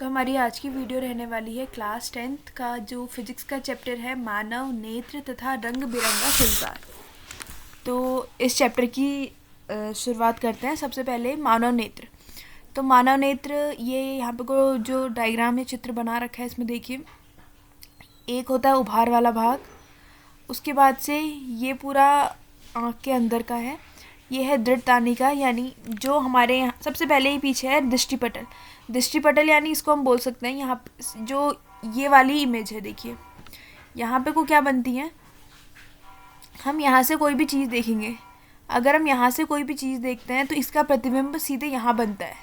तो हमारी आज की वीडियो रहने वाली है क्लास 10th का जो फिजिक्स का चैप्टर है मानव नेत्र तथा रंग बिरंगा संसार। तो इस चैप्टर की शुरुआत करते हैं। सबसे पहले मानव नेत्र। तो मानव नेत्र ये यहाँ पे को जो डायग्राम या चित्र बना रखा है इसमें देखिए, एक होता है उभार वाला भाग, उसके बाद से ये पूरा आँख के अंदर का है, ये है दृढ़ तानिका यानी जो हमारे यहाँ सबसे पहले ही पीछे है दृष्टिपटल। दृष्टिपटल यानी इसको हम बोल सकते हैं यहाँ जो ये वाली इमेज है, देखिए यहाँ पे को क्या बनती है, हम यहाँ से कोई भी चीज़ देखेंगे, अगर हम यहाँ से कोई भी चीज़ देखते हैं तो इसका प्रतिबिंब सीधे यहाँ बनता है।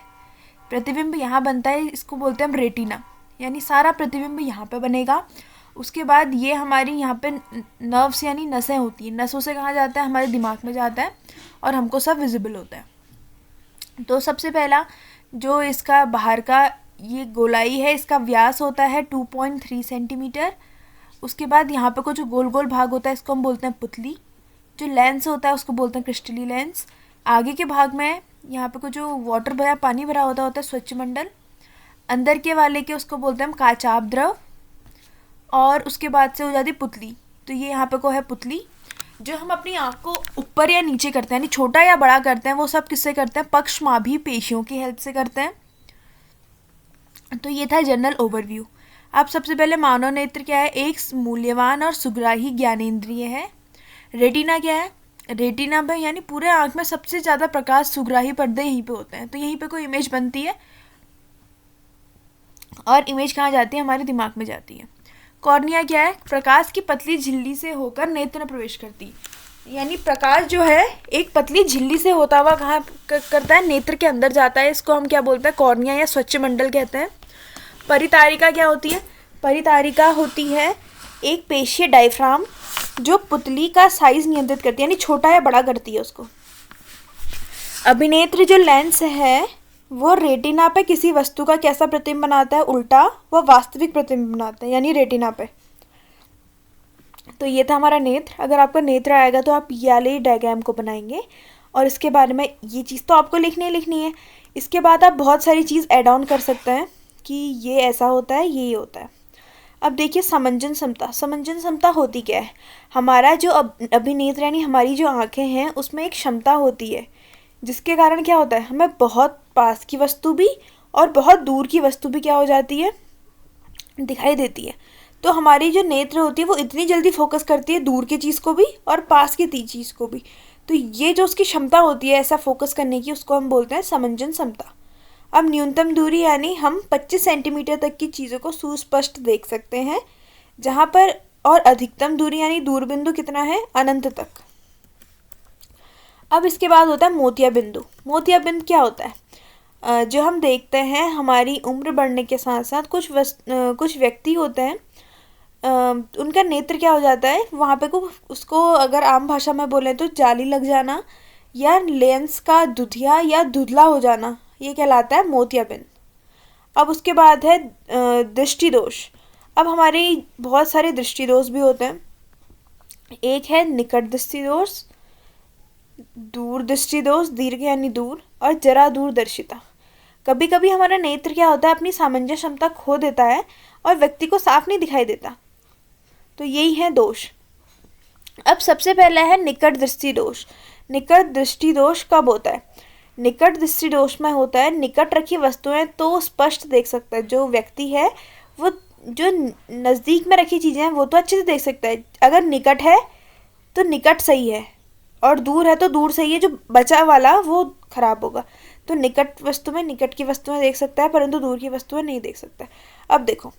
प्रतिबिंब यहाँ बनता है, इसको बोलते हैं हम रेटिना, यानी सारा प्रतिबिंब यहाँ पे बनेगा। उसके बाद ये हमारी यहाँ पे नर्व्स यानी नसें होती हैं, नसों से कहाँ जाता है, हमारे दिमाग में जाता है और हमको सब विजिबल होता है। तो सबसे पहला जो इसका बाहर का ये गोलाई है, इसका व्यास होता है 2.3 सेंटीमीटर। उसके बाद यहाँ पे कुछ जो गोल गोल भाग होता है इसको हम बोलते हैं पुतली। जो लेंस होता है उसको बोलते हैं क्रिस्टली लेंस। आगे के भाग में यहाँ पे कुछ जो वाटर भरा पानी भरा होता है स्वच्छमंडल। अंदर के वाले के उसको बोलते हैं हम काचाप द्रव। और उसके बाद से हो जाती पुतली। तो ये यहाँ पे को है पुतली। जो हम अपनी आँख को ऊपर या नीचे करते हैं, यानी छोटा या बड़ा करते हैं, वो सब किससे करते हैं, पक्षमाभी पेशियों की हेल्प से करते हैं। तो ये था जनरल ओवरव्यू। अब सबसे पहले मानव नेत्र क्या है, एक मूल्यवान और सुग्राही ज्ञानेंद्रिय है। रेटिना क्या है, रेटिना पे यानी पूरे आँख में सबसे ज़्यादा प्रकाश सुग्राही पर्दे यहीं पे होते हैं। तो यहीं पे कोई इमेज बनती है और इमेज कहाँ जाती है, हमारे दिमाग में जाती है। कॉर्निया क्या है, प्रकाश की पतली झिल्ली से होकर नेत्र में प्रवेश करती है, यानी प्रकाश जो है एक पतली झिल्ली से होता हुआ कहाँ करता है, नेत्र के अंदर जाता है। इसको हम क्या बोलते हैं, कॉर्निया या स्वच्छमंडल कहते हैं। परितारिका क्या होती है, परितारिका होती है एक पेशीय डायफ्राम जो पुतली का साइज नियंत्रित करती है, यानी छोटा या बड़ा करती है उसको। अभिनेत्र जो लेंस है वो रेटिना पे किसी वस्तु का कैसा प्रतिबिंब बनाता है, उल्टा वो वास्तविक प्रतिबिंब बनाता है, यानी रेटिना पे। तो ये था हमारा नेत्र। अगर आपका नेत्र आएगा तो आप ये वाले डायग्राम को बनाएंगे और इसके बारे में ये चीज़ तो आपको लिखनी है। इसके बाद आप बहुत सारी चीज़ ऐड ऑन कर सकते हैं कि ये ऐसा होता है, ये होता है। अब देखिए समंजन समता। समंजन समता होती क्या है, हमारा जो अभिनेत्र यानी हमारी जो आँखें हैं उसमें एक क्षमता होती है जिसके कारण क्या होता है, हमें बहुत पास की वस्तु भी और बहुत दूर की वस्तु भी क्या हो जाती है, दिखाई देती है। तो हमारी जो नेत्र होती है वो इतनी जल्दी फोकस करती है दूर की चीज़ को भी और पास की चीज़ को भी। तो ये जो उसकी क्षमता होती है ऐसा फोकस करने की, उसको हम बोलते हैं समंजन समता। अब न्यूनतम दूरी यानी हम 25 सेंटीमीटर तक की चीज़ों को सुस्पष्ट देख सकते हैं, जहाँ पर और अधिकतम दूरी यानी दूरबिंदु कितना है, अनंत तक। अब इसके बाद होता है मोतिया बिंदु। मोतिया बिंदु क्या होता है, जो हम देखते हैं हमारी उम्र बढ़ने के साथ साथ कुछ व्यक्ति होते हैं, उनका नेत्र क्या हो जाता है, वहाँ पे को उसको अगर आम भाषा में बोलें तो जाली लग जाना या लेंस का दुधिया या धुंधला हो जाना, ये कहलाता है मोतियाबिंद। अब उसके बाद है दृष्टि दोष। अब हमारे बहुत सारे दृष्टि दोष भी होते हैं। एक है निकट दृष्टि दोष, दूर दृष्टि दोष, दीर्घ यानी दूर, और जरा दूरदर्शिता। कभी कभी हमारा नेत्र क्या होता है, अपनी सामंजस्य क्षमता खो देता है और व्यक्ति को साफ नहीं दिखाई देता। तो यही है दोष। अब सबसे पहला है निकट दृष्टि दोष। निकट दृष्टि दोष कब होता है, निकट दृष्टि दोष में होता है निकट रखी वस्तुएं तो स्पष्ट देख सकता है जो व्यक्ति है, वो जो नज़दीक में रखी चीज़ें हैं वो तो अच्छे से देख सकता है। अगर निकट है तो निकट सही है और दूर है तो दूर सही है, जो बचा वाला वो खराब होगा। तो निकट वस्तु में निकट की वस्तुएं देख सकता है परंतु दूर की वस्तुएं नहीं देख सकता है। अब देखो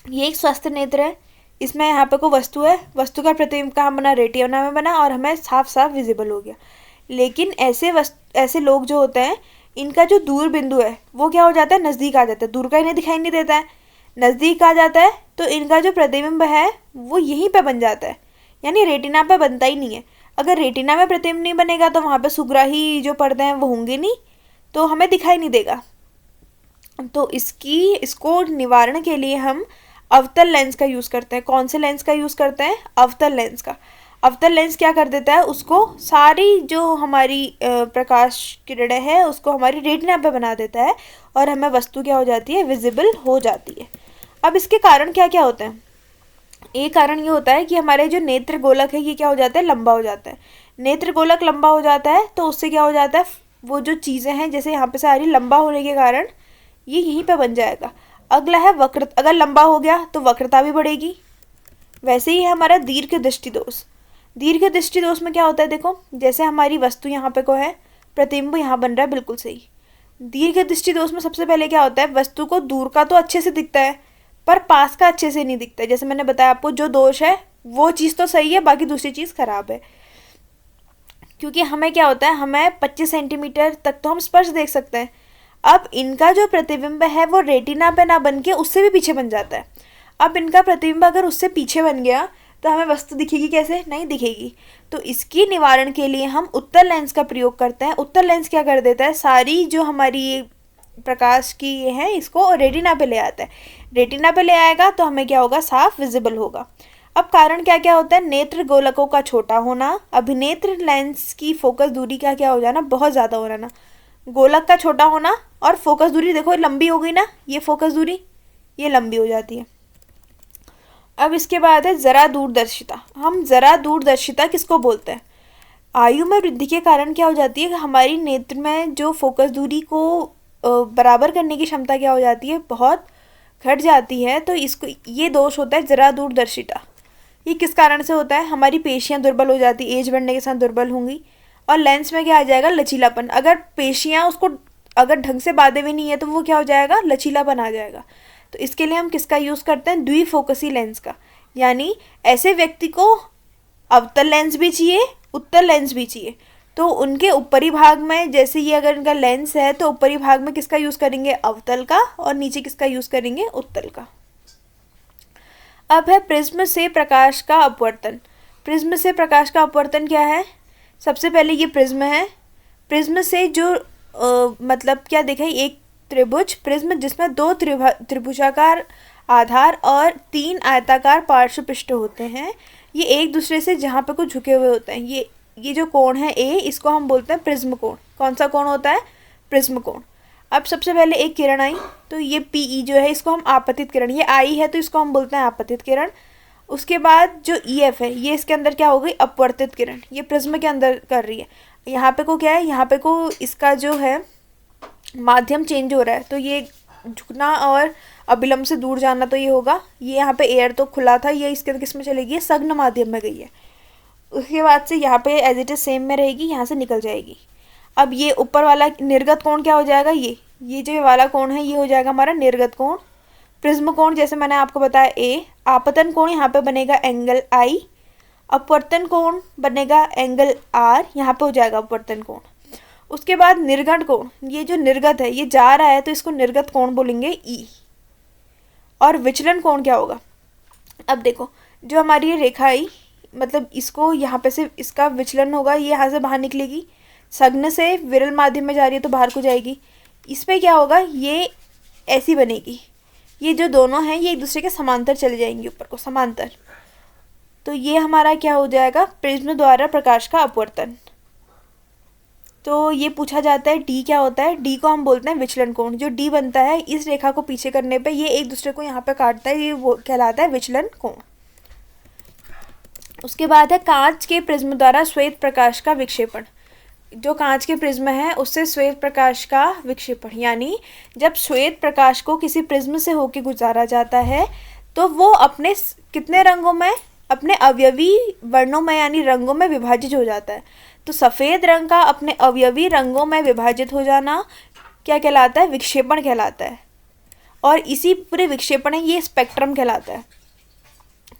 ये एक स्वस्थ नेत्र है, इसमें यहाँ पे कोई वस्तु है, वस्तु का प्रतिबिंब कहाँ बना, रेटिना में बना और हमें साफ साफ विजिबल हो गया। लेकिन ऐसे लोग जो होते हैं इनका जो दूर बिंदु है वो क्या हो जाता है, नज़दीक आ जाता है, दूर का इन्हें दिखाई नहीं देता है, नज़दीक आ जाता है तो इनका जो प्रतिबिंब है वो यहीं पे बन जाता है, यानी रेटिना पे बनता ही नहीं है। अगर रेटिना में प्रतिबिंब नहीं बनेगा तो वहाँ पे सुग्राही जो पर्दे हैं वो होंगे नहीं, तो हमें दिखाई नहीं देगा। तो इसको निवारण के लिए हम अवतल लेंस का यूज़ करते हैं। कौन से लेंस का यूज़ करते हैं, अवतल लेंस का। अवतल लेंस क्या कर देता है, उसको सारी जो हमारी प्रकाश किरणें है उसको हमारी रेटिना पे बना देता है और हमें वस्तु क्या हो जाती है, विजिबल हो जाती है। अब इसके कारण क्या क्या होते हैं। एक कारण ये होता है कि हमारे जो नेत्र गोलक है ये क्या हो जाता है, लंबा हो जाता है। नेत्र गोलक लंबा हो जाता है तो उससे क्या हो जाता है, वो जो चीज़ें हैं जैसे यहाँ पे सारी लंबा होने के कारण ये यहीं पे बन जाएगा। अगला है वक्र, अगर लंबा हो गया तो वक्रता भी बढ़ेगी। वैसे ही है हमारा दीर्घ दृष्टि दोष। दीर्घ दृष्टि दोष में क्या होता है, देखो जैसे हमारी वस्तु यहाँ पे को है, प्रतिबिंब यहाँ बन रहा है, बिल्कुल सही। दीर्घ दृष्टि दोष में सबसे पहले क्या होता है, वस्तु को दूर का तो अच्छे से दिखता है पर पास का अच्छे से नहीं दिखता है। जैसे मैंने बताया आपको, जो दोष है वो चीज़ तो सही है, बाकी दूसरी चीज़ खराब है। क्योंकि हमें क्या होता है, हमें 25 सेंटीमीटर तक तो हम स्पर्श देख सकते हैं। अब इनका जो प्रतिबिंब है वो रेटिना पे ना बन के उससे भी पीछे बन जाता है। अब इनका प्रतिबिंब अगर उससे पीछे बन गया तो हमें वस्तु दिखेगी कैसे, नहीं दिखेगी। तो इसकी निवारण के लिए हम उत्तल लेंस का प्रयोग करते हैं। उत्तल लेंस क्या कर देता है, सारी जो हमारी प्रकाश की ये है इसको रेटिना पे ले आता है। रेटिना पे ले आएगा तो हमें क्या होगा, साफ विजिबल होगा। अब कारण क्या क्या होता है, नेत्र गोलकों का छोटा होना, अभिनेत्र लेंस की फोकस दूरी का क्या हो जाना, बहुत ज़्यादा हो जाना। गोलक का छोटा होना और फोकस दूरी देखो लंबी हो गई ना, ये फोकस दूरी ये लंबी हो जाती है। अब इसके बाद है जरा दूरदर्शिता। हम जरा दूरदर्शिता किसको बोलते हैं, आयु में वृद्धि के कारण क्या हो जाती है, हमारी नेत्र में जो फोकस दूरी को बराबर करने की क्षमता क्या हो जाती है, बहुत घट जाती है। तो इसको ये दोष होता है जरा दूरदर्शिता। ये किस कारण से होता है, हमारी पेशियां दुर्बल हो जाती, एज बढ़ने के साथ दुर्बल होंगी। और लेंस में क्या आ जाएगा, लचीलापन। अगर पेशियां उसको अगर ढंग से बांधे हुए नहीं है तो वो क्या हो जाएगा, लचीलापन आ जाएगा। तो इसके लिए हम किसका यूज़ करते हैं, द्विफोकसी लेंस का। यानी ऐसे व्यक्ति को अवतल लेंस भी चाहिए, उत्तल लेंस भी चाहिए। तो उनके ऊपरी भाग में, जैसे ये अगर इनका लेंस है तो ऊपरी भाग में किसका यूज़ करेंगे, अवतल का, और नीचे किसका यूज़ करेंगे, उत्तल का। अब है प्रिज्म से प्रकाश का अपवर्तन। प्रिज्म से प्रकाश का अपवर्तन क्या है, सबसे पहले ये प्रिज्म है। प्रिज्म से जो मतलब क्या देखा, एक त्रिभुज प्रिज्म जिसमें 2 त्रिभुजाकार आधार और 3 आयताकार पार्श्व पृष्ठ होते हैं। ये एक दूसरे से जहाँ पे कुछ झुके हुए होते हैं, ये जो कोण है ए, इसको हम बोलते हैं प्रिज्म कोण। कौन सा कोण होता है, प्रिज्म कोण। अब सबसे पहले एक किरण आई तो ये पीई जो है इसको हम आपतित किरण, ये आई है तो इसको हम बोलते हैं आपतित किरण। उसके बाद जो ईएफ है ये इसके अंदर क्या हो गई, अपवर्तित किरण, ये प्रिज्म के अंदर कर रही है। यहाँ पे को क्या है, यहाँ पे को इसका जो है माध्यम चेंज हो रहा है, तो ये झुकना और अभिलंब से दूर जाना तो ये होगा। ये यहाँ पे एयर तो खुला था, ये इसके किस में चलेगी, सघन माध्यम में गई है। उसके बाद से यहाँ पे एज इट इज सेम में रहेगी, यहाँ से निकल जाएगी। अब ये ऊपर वाला निर्गत कोण क्या हो जाएगा, ये जो वाला कोण है ये हो जाएगा हमारा निर्गत कोण। प्रिज्म कोण जैसे मैंने आपको बताया ए, आपतन कोण यहाँ पे बनेगा एंगल आई, अपवर्तन कोण बनेगा एंगल आर, यहाँ पे हो जाएगा अपवर्तन कोण। उसके बाद निर्गत कोण, ये जो निर्गत है ये जा रहा है तो इसको निर्गत कोण बोलेंगे ई। और विचलन कोण क्या होगा, अब देखो जो हमारी ये रेखा आई, मतलब इसको यहाँ पे से इसका विचलन होगा, ये यहाँ से बाहर निकलेगी, सघन से विरल माध्यम में जा रही है तो बाहर को जाएगी। इस पर क्या होगा, ये ऐसी बनेगी, ये जो दोनों हैं ये एक दूसरे के समांतर चले जाएंगी, ऊपर को समांतर। तो ये हमारा क्या हो जाएगा, प्रिज्म द्वारा प्रकाश का अपवर्तन। तो ये पूछा जाता है डी क्या होता है, डी को हम बोलते हैं विचलन कोण। जो डी बनता है इस रेखा को पीछे करने पे ये एक दूसरे को यहाँ पे काटता है, ये वो कहलाता है विचलन कोण। उसके बाद है कांच के प्रिज्म द्वारा श्वेत प्रकाश का विक्षेपण। जो कांच के प्रिज्म है उससे श्वेत प्रकाश का विक्षेपण, यानी जब श्वेत प्रकाश को किसी प्रिज्म से होकर गुजारा जाता है तो वो अपने कितने रंगों में, अपने अवयवी वर्णों में यानी रंगों में विभाजित हो जाता है। तो सफ़ेद रंग का अपने अवयवी रंगों में विभाजित हो जाना क्या कहलाता है, विक्षेपण कहलाता है। और इसी पूरे विक्षेपण है ये स्पेक्ट्रम कहलाता है।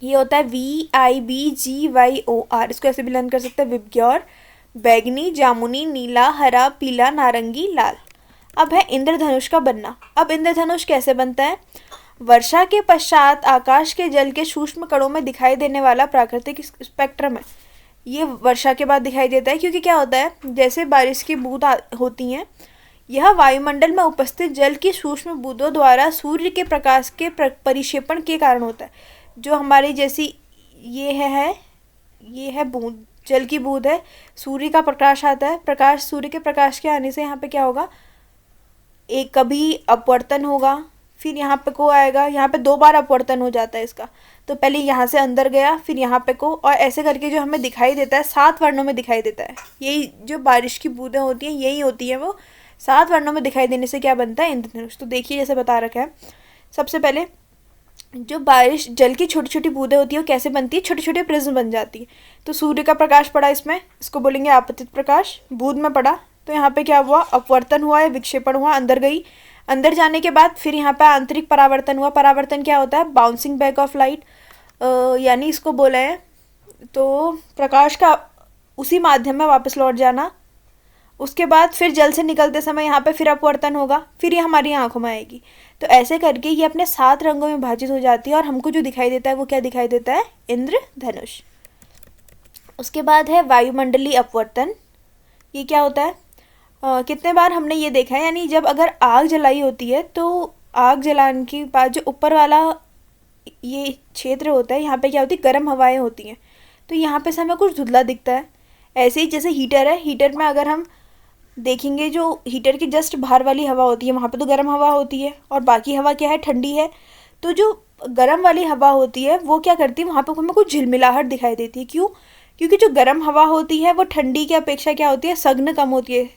ये होता है VIBGYOR, इसको ऐसे भी लर्न कर सकते हैं, विबग्योर, बैगनी, जामुनी, नीला, हरा, पीला, नारंगी, लाल। अब है इंद्रधनुष का बनना। अब इंद्रधनुष कैसे बनता है, वर्षा के पश्चात आकाश के जल के सूक्ष्म कणों में दिखाई देने वाला प्राकृतिक स्पेक्ट्रम है। ये वर्षा के बाद दिखाई देता है क्योंकि क्या होता है, जैसे बारिश की बूंद होती हैं, यह वायुमंडल में उपस्थित जल की सूक्ष्म बूंदों द्वारा सूर्य के प्रकाश के परिक्षेपण के कारण होता है। जो हमारी जैसी ये है ये है बूंद, जल की बूंद है, सूर्य का प्रकाश आता है, प्रकाश, सूर्य के प्रकाश के आने से यहाँ पे क्या होगा, एक कभी अपवर्तन होगा, फिर यहाँ पे को आएगा, यहाँ पे 2 बार अपवर्तन हो जाता है इसका। तो पहले यहाँ से अंदर गया, फिर यहाँ पे को, और ऐसे करके जो हमें दिखाई देता है 7 वर्णों में दिखाई देता है। यही जो बारिश की बूंदें होती हैं यही होती हैं, वो 7 वर्णों में दिखाई देने से क्या बनता है, इंद्रधनुष। तो देखिए जैसे बता रखा है, सबसे पहले जो बारिश जल की छोटी छोटी बूंदें होती है वो कैसे बनती है, छोटे छोटे प्रिज्म बन जाती है। तो सूर्य का प्रकाश पड़ा इसमें, इसको बोलेंगे आपतित प्रकाश, बूंद में पड़ा, तो यहाँ पे क्या हुआ, अपवर्तन हुआ या विक्षेपण हुआ, अंदर गई, अंदर जाने के बाद फिर यहाँ पे आंतरिक परावर्तन हुआ। परावर्तन क्या होता है, बाउंसिंग बैक ऑफ लाइट, यानी इसको बोला है तो प्रकाश का उसी माध्यम में वापस लौट जाना। उसके बाद फिर जल से निकलते समय यहाँ पे फिर अपवर्तन होगा, फिर ये हमारी आंखों में आएगी। तो ऐसे करके ये अपने 7 रंगों में विभाजित हो जाती है और हमको जो दिखाई देता है वो क्या दिखाई देता है, इंद्रधनुष। उसके बाद है वायुमंडलीय अपवर्तन। ये क्या होता है, कितने बार हमने ये देखा है, यानी जब अगर आग जलाई होती है तो आग जलाने के बाद जो ऊपर वाला ये क्षेत्र होता है, यहाँ पे क्या होती है, गर्म हवाएं होती हैं, तो यहाँ पे से हमें कुछ धुंधला दिखता है। ऐसे ही जैसे हीटर है, हीटर में अगर हम देखेंगे जो हीटर की जस्ट बाहर वाली हवा होती है वहाँ पे तो गर्म हवा होती है और बाकी हवा क्या है, ठंडी है। तो जो गर्म वाली हवा होती है वो क्या करती है, वहाँ पे हमें कुछ झिलमिलाहट दिखाई देती है। क्यों, क्योंकि जो गर्म हवा होती है वो ठंडी की अपेक्षा क्या होती है, सघन कम होती है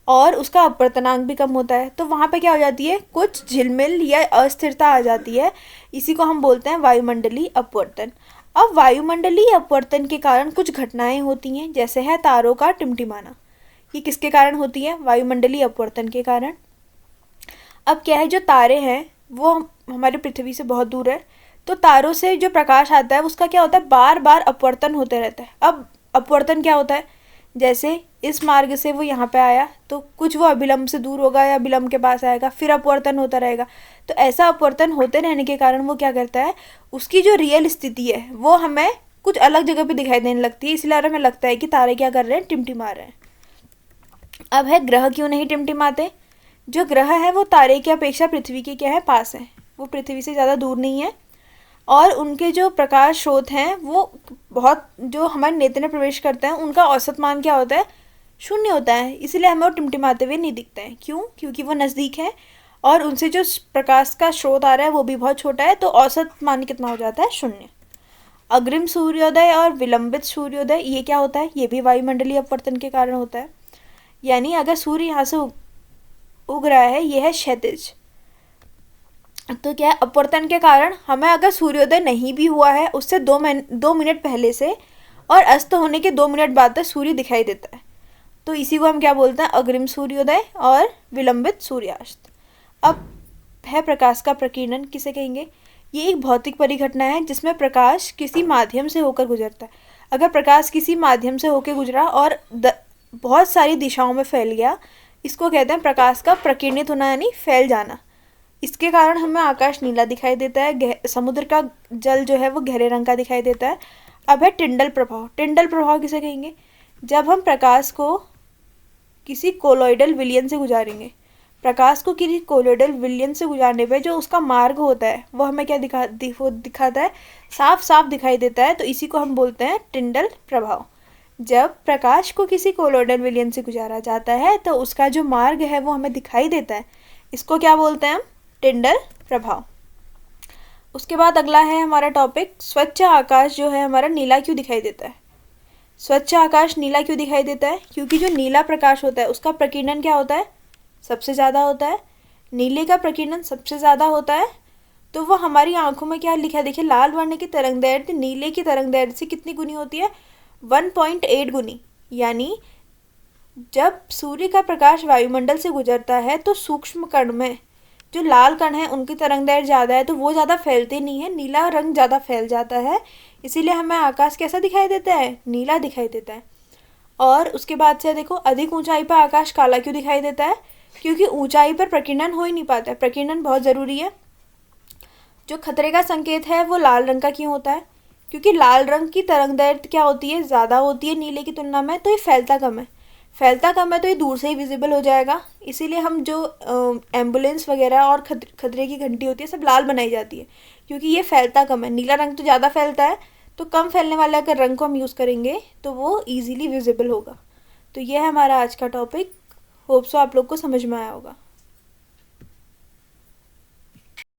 और उसका अपवर्तनांक भी कम होता है। तो वहाँ पे क्या हो जाती है, कुछ झिलमिल या अस्थिरता आ जाती है, इसी को हम बोलते हैं वायुमंडलीय अपवर्तन। अब वायुमंडलीय अपवर्तन के कारण कुछ घटनाएं होती हैं, जैसे है तारों का टिमटिमाना। ये किसके कारण होती है, वायुमंडलीय अपवर्तन के कारण। अब क्या है, जो तारे हैं वो हमारी पृथ्वी से बहुत दूर है, तो तारों से जो प्रकाश आता है उसका क्या होता है, बार बार अपवर्तन होते रहता है। अब अपवर्तन क्या होता है, जैसे इस मार्ग से वो यहाँ पे आया तो कुछ वो अभिलंब से दूर होगा या विलंब के पास आएगा, फिर अपवर्तन होता रहेगा। तो ऐसा अपवर्तन होते रहने के कारण वो क्या करता है, उसकी जो रियल स्थिति है वो हमें कुछ अलग जगह पे दिखाई देने लगती है, इसलिए हमें लगता है कि तारे क्या कर रहे हैं, टिमटिमा रहे हैं। अब है ग्रह क्यों नहीं टिमटिमाते। जो ग्रह है वो तारे की अपेक्षा पृथ्वी के क्या है, पास है, वो पृथ्वी से ज़्यादा दूर नहीं है और उनके जो प्रकाश स्रोत हैं वो बहुत, जो हमारे नेत्र में प्रवेश करते हैं उनका औसत मान क्या होता है, 0 होता है, इसीलिए हमें वो टिमटिमाते हुए नहीं दिखते हैं। क्यों, क्योंकि वो नज़दीक है और उनसे जो प्रकाश का स्रोत आ रहा है वो भी बहुत छोटा है, तो औसत मान कितना हो जाता है, 0। अग्रिम सूर्योदय और विलंबित सूर्योदय, ये क्या होता है, ये भी वायुमंडलीय अपवर्तन के कारण होता है। यानी अगर सूर्य यहाँ से उग रहा है, ये है क्षैतिज, तो क्या है, अपवर्तन के कारण हमें अगर सूर्योदय नहीं भी हुआ है उससे 2 मिनट पहले से और अस्त होने के 2 मिनट बाद तक सूर्य दिखाई देता है, तो इसी को हम क्या बोलते हैं, अग्रिम सूर्योदय और विलंबित सूर्यास्त। अब है प्रकाश का प्रकीर्णन, किसे कहेंगे, ये एक भौतिक परिघटना है जिसमें प्रकाश किसी माध्यम से होकर गुजरता है। अगर प्रकाश किसी माध्यम से होकर गुजरा और बहुत सारी दिशाओं में फैल गया, इसको कहते हैं प्रकाश का प्रकीर्णित होना, यानी फैल जाना। इसके कारण हमें आकाश नीला दिखाई देता है, समुद्र का जल जो है वो गहरे रंग का दिखाई देता है। अब है टिंडल प्रभाव। टिंडल प्रभाव किसे कहेंगे, जब हम प्रकाश को किसी कोलोइडल विलयन से गुजारेंगे, प्रकाश को किसी कोलोइडल विलयन से गुजारने पे जो उसका मार्ग होता है वो हमें क्या दिखाता है, साफ साफ दिखाई देता है, तो इसी को हम बोलते हैं टिंडल प्रभाव। जब प्रकाश को किसी कोलोइडल विलयन से गुजारा जाता है तो उसका जो मार्ग है वो हमें दिखाई देता है, इसको क्या बोलते हैं हम, टिंडल प्रभाव। उसके बाद अगला है हमारा टॉपिक, स्वच्छ आकाश जो है हमारा नीला क्यों दिखाई देता है। स्वच्छ आकाश नीला क्यों दिखाई देता है, क्योंकि जो नीला प्रकाश होता है उसका प्रकीर्णन क्या होता है, सबसे ज़्यादा होता है। नीले का प्रकीर्णन सबसे ज़्यादा होता है, तो वो हमारी आंखों में क्या लिखा है, देखिए लाल वर्ण की तरंगदैर्घ्य नीले की तरंगदैर्घ्य से कितनी गुनी होती है, 1.8 गुनी। यानी जब सूर्य का प्रकाश वायुमंडल से गुजरता है तो सूक्ष्म कण में जो लाल कण है उनकी तरंगदैर्घ्य ज़्यादा है, तो वो ज़्यादा फैलते नहीं है, नीला रंग ज़्यादा फैल जाता है, इसीलिए हमें आकाश कैसा दिखाई देता है, नीला दिखाई देता है। और उसके बाद से देखो, अधिक ऊंचाई पर आकाश काला क्यों दिखाई देता है, क्योंकि ऊंचाई पर प्रकीर्णन हो ही नहीं पाता है, प्रकीर्णन बहुत ज़रूरी है। जो खतरे का संकेत है वो लाल रंग का क्यों होता है, क्योंकि लाल रंग की तरंगदैर्घ्य क्या होती है, ज़्यादा होती है नीले की तुलना में, तो ये फैलता कम है, फैलता कम है तो ये दूर से ही विजिबल हो जाएगा। इसीलिए हम जो एम्बुलेंस वगैरह और खतरे की घंटी होती है सब लाल बनाई जाती है, क्योंकि ये फैलता कम है। नीला रंग तो ज़्यादा फैलता है, तो कम फैलने वाला अगर रंग को हम यूज़ करेंगे तो वो ईजीली विजिबल होगा। तो ये है हमारा आज का टॉपिक। होप सो आप लोग को समझ में आया होगा।